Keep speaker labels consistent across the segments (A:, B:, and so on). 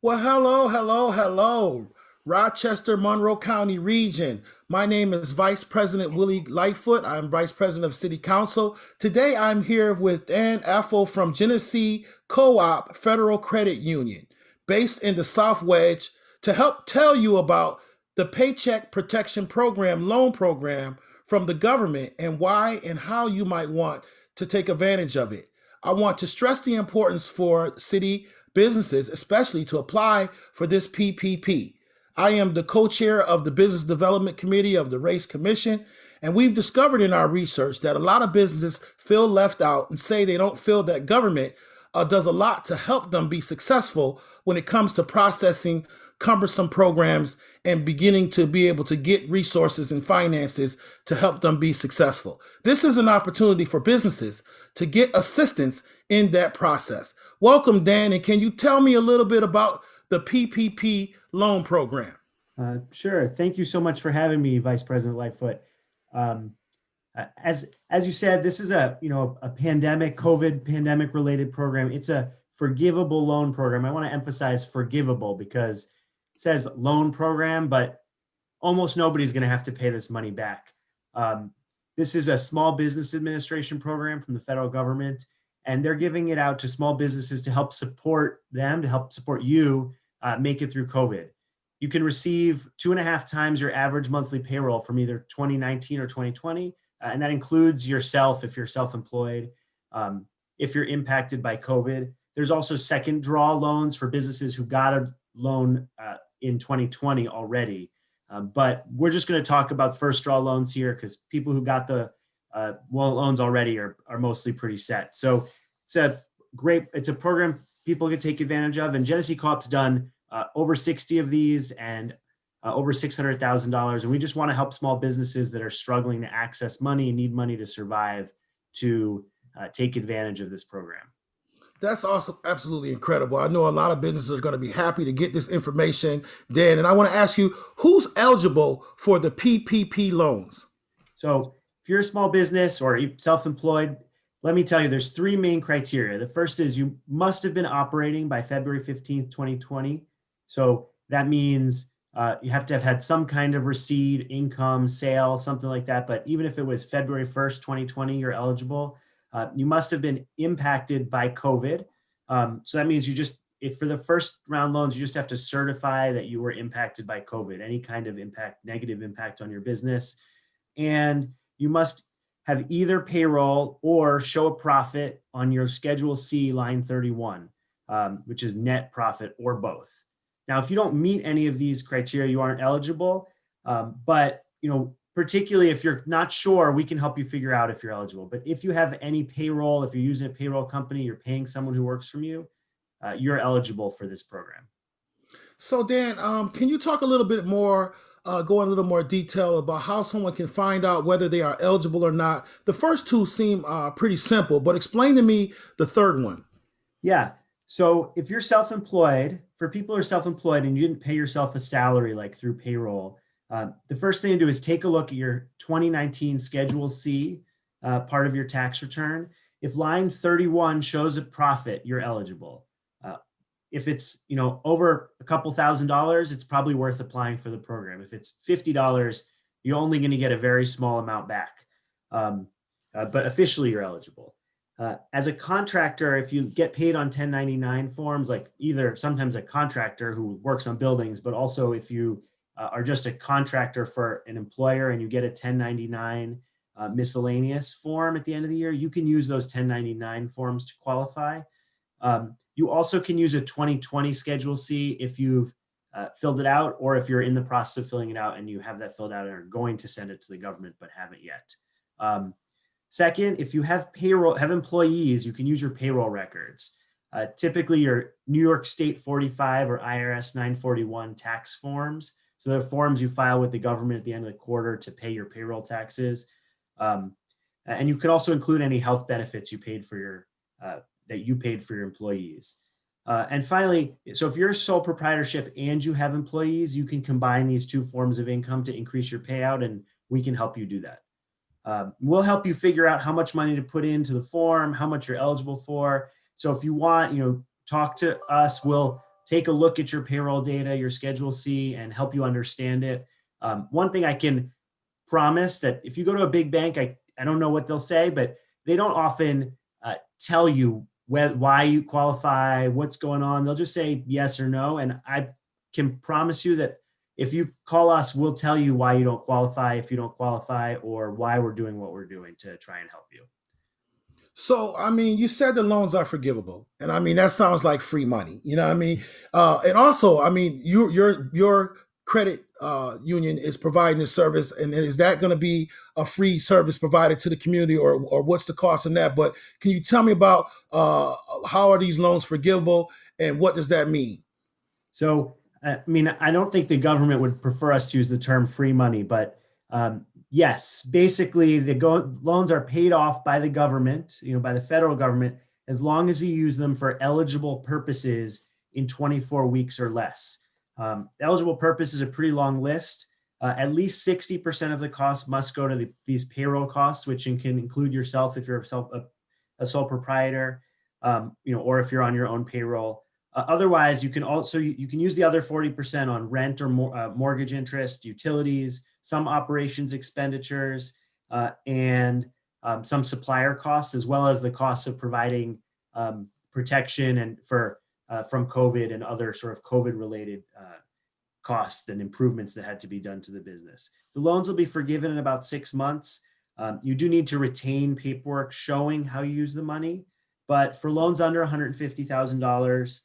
A: Well, hello, Rochester, Monroe County region. My name is Vice President Willie Lightfoot. I'm Vice President of City Council. Today I'm here with Dan Apfel from Genesee Co-op Federal Credit Union, based in the South Wedge, to help tell you about the Paycheck Protection Program loan program from the government and why and how you might want to take advantage of it. I want to stress the importance for city businesses, especially to apply for this PPP. I am the co-chair of the Business Development Committee of the Race Commission, and we've discovered in our research that a lot of businesses feel left out and say they don't feel that government does a lot to help them be successful when it comes to processing cumbersome programs and beginning to be able to get resources and finances to help them be successful. This is an opportunity for businesses to get assistance in that process. Welcome, Dan, and can you tell me a little bit about the PPP loan program?
B: Sure. Thank you so much for having me, Vice President Lightfoot. Um, as you said, this is a COVID pandemic related program. It's a forgivable loan program. I want to emphasize forgivable because it says loan program, but almost nobody's going to have to pay this money back. This is a small business administration program from the federal government, and they're giving it out to small businesses to help support them, to help support you make it through COVID. You can receive 2.5 times your average monthly payroll from either 2019 or 2020, and that includes yourself if you're self-employed, if you're impacted by COVID. There's also second draw loans for businesses who got a loan in 2020 already. But we're just going to talk about first draw loans here because people who got the loans already are mostly pretty set. So it's a program people can take advantage of. And Genesee Co-op's done over 60 of these and over $600,000. And we just want to help small businesses that are struggling to access money and need money to survive to take advantage of this program.
A: That's also absolutely incredible. I know a lot of businesses are going to be happy to get this information, Dan. And I want to ask you, who's eligible for the PPP loans?
B: So if you're a small business or self-employed, let me tell you, there's 3 main criteria. The first is you must have been operating by February 15th, 2020. So that means you have to have had some kind of receipt, income, sale, something like that. But even if it was February 1st, 2020, you're eligible. You must have been impacted by COVID. So that means if for the first round loans, you just have to certify that you were impacted by COVID, any kind of negative impact on your business. And you must have either payroll or show a profit on your Schedule C line 31, which is net profit or both. Now, if you don't meet any of these criteria, you aren't eligible. But particularly if you're not sure, we can help you figure out if you're eligible. But if you have any payroll, if you're using a payroll company, you're paying someone who works for you, you're eligible for this program.
A: So, Dan, can you talk a little bit more, go in a little more detail about how someone can find out whether they are eligible or not? The first two seem pretty simple, but explain to me the third one.
B: Yeah. So if you're self-employed, for people who are self-employed and you didn't pay yourself a salary like through payroll, the first thing to do is take a look at your 2019 Schedule C part of your tax return. If line 31 shows a profit, you're eligible. If it's over a couple $1,000s, it's probably worth applying for the program. If it's $50, you're only going to get a very small amount back. But officially, you're eligible. As a contractor, if you get paid on 1099 forms, like either sometimes a contractor who works on buildings, but also if you are just a contractor for an employer and you get a 1099 miscellaneous form at the end of the year, you can use those 1099 forms to qualify. You also can use a 2020 Schedule C if you've filled it out, or if you're in the process of filling it out and you have that filled out and are going to send it to the government but haven't yet. Second, if you have employees, you can use your payroll records. Typically your New York State 45 or IRS 941 tax forms. So they're forms you file with the government at the end of the quarter to pay your payroll taxes. And you could also include any health benefits you paid for your employees. And finally, so if you're a sole proprietorship and you have employees, you can combine these 2 forms of income to increase your payout, and we can help you do that. We'll help you figure out how much money to put into the form, how much you're eligible for. So if you want, talk to us. We'll take a look at your payroll data, your Schedule C, and help you understand it. One thing I can promise that if you go to a big bank, I don't know what they'll say, but they don't often tell you why you qualify, what's going on. They'll just say yes or no. And I can promise you that if you call us, we'll tell you why you don't qualify, if you don't qualify, or why we're doing what we're doing to try and help you.
A: So, I mean, you said the loans are forgivable, and I mean that sounds like free money. You know what I mean? And also, I mean, your credit union is providing this service, and is that going to be a free service provided to the community, or what's the cost in that? But can you tell me about how are these loans forgivable, and what does that mean?
B: So, I mean, I don't think the government would prefer us to use the term free money, but yes, basically loans are paid off by the government, by the federal government, as long as you use them for eligible purposes in 24 weeks or less. Eligible purpose is a pretty long list. At least 60% of the costs must go to these payroll costs, which can include yourself if you're a sole proprietor, or if you're on your own payroll. Otherwise, you can also you can use the other 40% on rent or mortgage interest, utilities, some operations expenditures, and some supplier costs, as well as the costs of providing protection and from COVID and other sort of COVID related costs and improvements that had to be done to the business. The loans will be forgiven in about 6 months. You do need to retain paperwork showing how you use the money, but for loans under $150,000,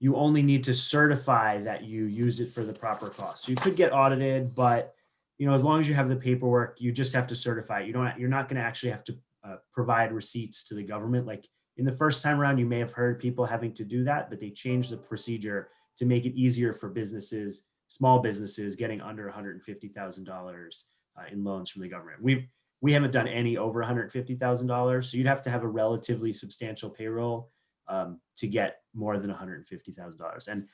B: you only need to certify that you used it for the proper cost. So you could get audited, but as long as you have the paperwork, you just have to certify it. You're not going to actually have to provide receipts to the government. Like in the first time around, you may have heard people having to do that, but they changed the procedure to make it easier for businesses, small businesses getting under $150,000 in loans from the government. We haven't done any over $150,000, so you'd have to have a relatively substantial payroll to get more than $150,000. And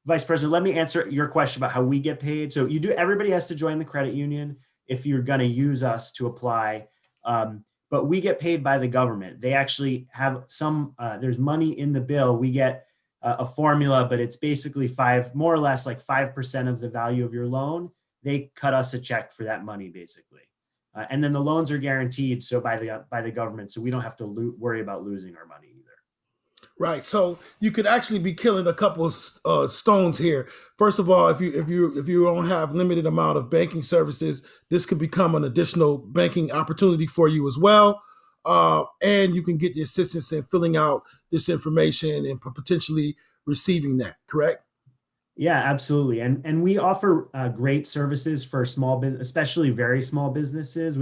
B: Vice President, let me answer your question about how we get paid. So everybody has to join the credit union if you're going to use us to apply. But we get paid by the government. They actually have there's money in the bill. We get a formula, but it's basically more or less like 5% of the value of your loan. They cut us a check for that money, basically. And then the loans are guaranteed by the government, so we don't have to worry about losing our money either.
A: Right. So you could actually be killing a couple of stones here. First of all, if you don't have limited amount of banking services, this could become an additional banking opportunity for you as well. And you can get the assistance in filling out this information and potentially receiving that. Correct?
B: Yeah, absolutely. And we offer great services for small business, especially very small businesses.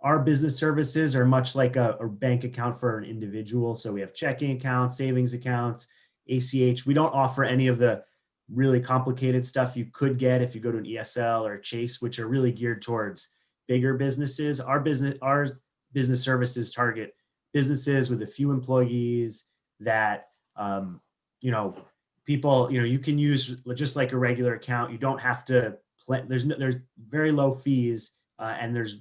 B: Our business services are much like a bank account for an individual. So we have checking accounts, savings accounts, ACH. We don't offer any of the really complicated stuff you could get if you go to an ESL or a Chase, which are really geared towards bigger businesses. Our business services target businesses with a few employees that, people, you can use just like a regular account. You don't have to there's very low fees and there's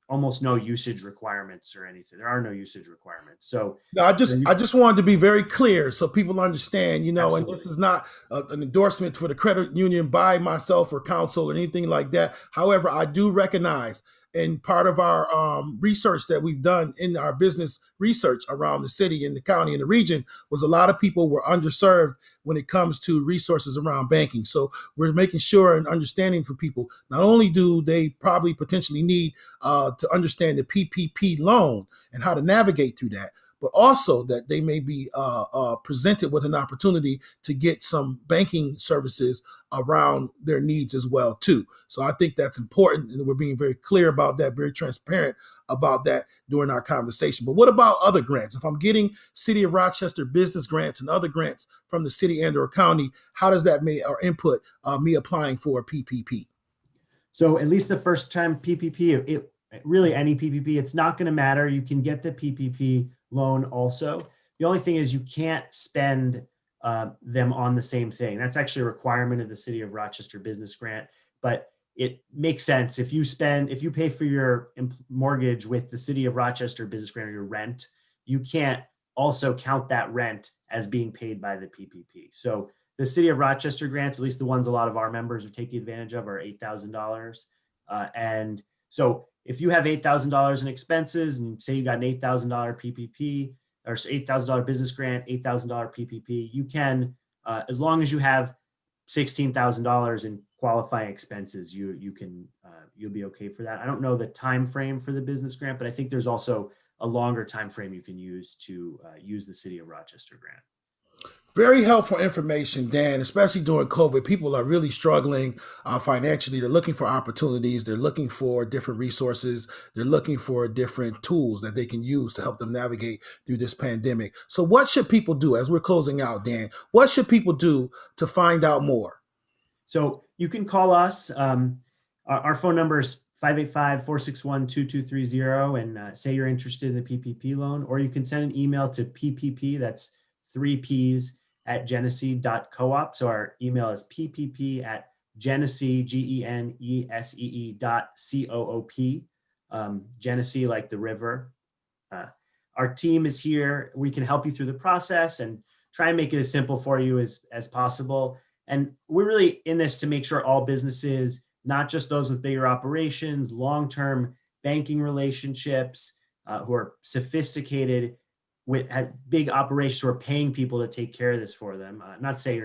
B: almost no usage requirements or anything. There are no usage requirements. So
A: no, I just wanted to be very clear so people understand,
B: Absolutely.
A: And this is not an endorsement for the credit union by myself or counsel or anything like that. However, I do recognize, and part of our research that we've done in our business research around the city and the county and the region was a lot of people were underserved when it comes to resources around banking. So we're making sure and understanding for people, not only do they probably potentially need to understand the PPP loan and how to navigate through that, but also that they may be presented with an opportunity to get some banking services around their needs as well too. So I think that's important, and we're being very clear about that, very transparent about that during our conversation. But what about other grants? If I'm getting City of Rochester business grants and other grants from the city and or county, how does that input me applying for a PPP?
B: So at least the first time PPP, really any PPP, it's not going to matter. You can get the PPP loan also. The only thing is you can't spend them on the same thing. That's actually a requirement of the City of Rochester business grant, but it makes sense. If you pay for your mortgage with the City of Rochester business grant or your rent, you can't also count that rent as being paid by the PPP. So the city of Rochester grants, at least the ones a lot of our members are taking advantage of, are $8,000. And so if you have $8,000 in expenses and say you got an $8,000 PPP or $8,000 business grant, $8,000 PPP, you can, as long as you have $16,000 in qualifying expenses, you'll be okay for that. I don't know the time frame for the business grant, but I think there's also a longer time frame you can use to use the city of Rochester grant.
A: Very helpful information, Dan, especially during COVID. People are really struggling financially. They're looking for opportunities. They're looking for different resources. They're looking for different tools that they can use to help them navigate through this pandemic. So what should people do as we're closing out, Dan? What should people do to find out more?
B: So you can call us. Our phone number is 585-461-2230 and say you're interested in the PPP loan, or you can send an email to PPP, that's 3Ps, at genesee.coop. So our email is ppp@genesee, GENESEE.coop, Genesee like the river. Our team is here. We can help you through the process and try and make it as simple for you as possible. And we're really in this to make sure all businesses, not just those with bigger operations, long-term banking relationships, who are sophisticated, had big operations who are paying people to take care of this for them. Not to say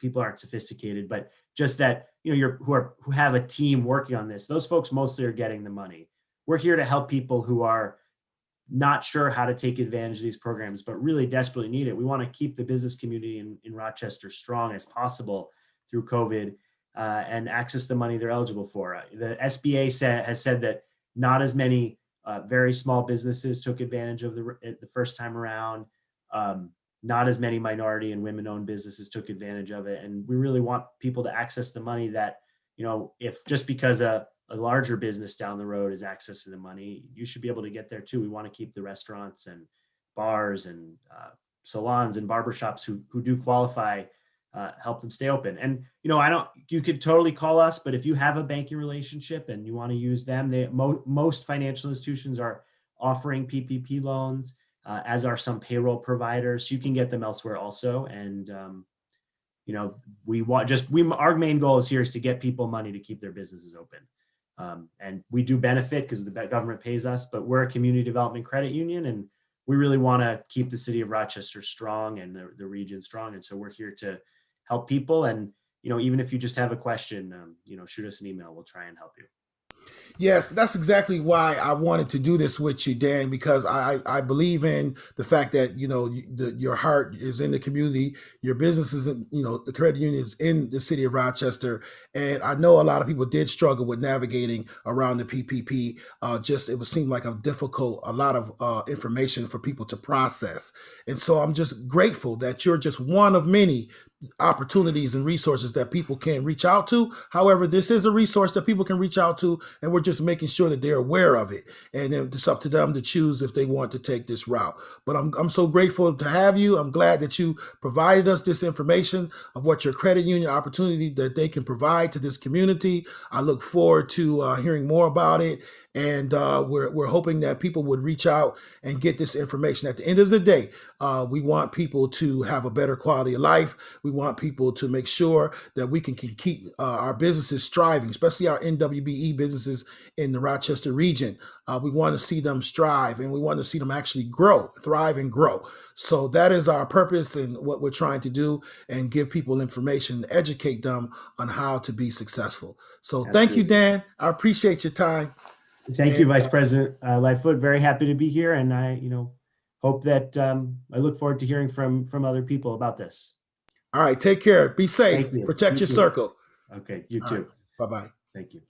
B: people aren't sophisticated, but just that, who have a team working on this. Those folks mostly are getting the money. We're here to help people who are not sure how to take advantage of these programs, but really desperately need it. We want to keep the business community in Rochester strong as possible through COVID and access the money they're eligible for. The SBA has said that not as many very small businesses took advantage of the first time around. Not as many minority and women-owned businesses took advantage of it. And we really want people to access the money that, if just because a larger business down the road is accessing the money, you should be able to get there too. We want to keep the restaurants and bars and salons and barbershops who do qualify, help them stay open. And, you could totally call us, but if you have a banking relationship and you want to use them, most financial institutions are offering PPP loans, as are some payroll providers. So you can get them elsewhere also. And, our main goal is here is to get people money to keep their businesses open. And we do benefit because the government pays us, but we're a community development credit union, and we really want to keep the city of Rochester strong and the region strong. And so we're here to help people. And, even if you just have a question, shoot us an email. We'll try and help you.
A: Yes, that's exactly why I wanted to do this with you, Dan, because I believe in the fact that, your heart is in the community, your business is in, the credit union is in the city of Rochester. And I know a lot of people did struggle with navigating around the PPP. It would seem like a lot of information for people to process. And so I'm just grateful that you're just one of many opportunities and resources that people can reach out to. However, this is a resource that people can reach out to, and we're just making sure that they're aware of it. And then it's up to them to choose if they want to take this route. But I'm so grateful to have you. I'm glad that you provided us this information of what your credit union opportunity that they can provide to this community. I look forward to hearing more about it. And we're hoping that people would reach out and get this information. At the end of the day, we want people to have a better quality of life. We want people to make sure that we can keep our businesses striving, especially our NWBE businesses in the Rochester region. We want to see them strive, and we want to see them actually thrive and grow. So that is our purpose and what we're trying to do, and give people information, educate them on how to be successful. So Thank you, Dan. I appreciate your time.
B: Thank you, Vice President Lightfoot. Very happy to be here, and I, hope that I look forward to hearing from other people about this.
A: All right, take care. Be safe.
B: Thank you.
A: Protect your circle.
B: Okay, you too.
A: Right. Bye-bye.
B: Thank you.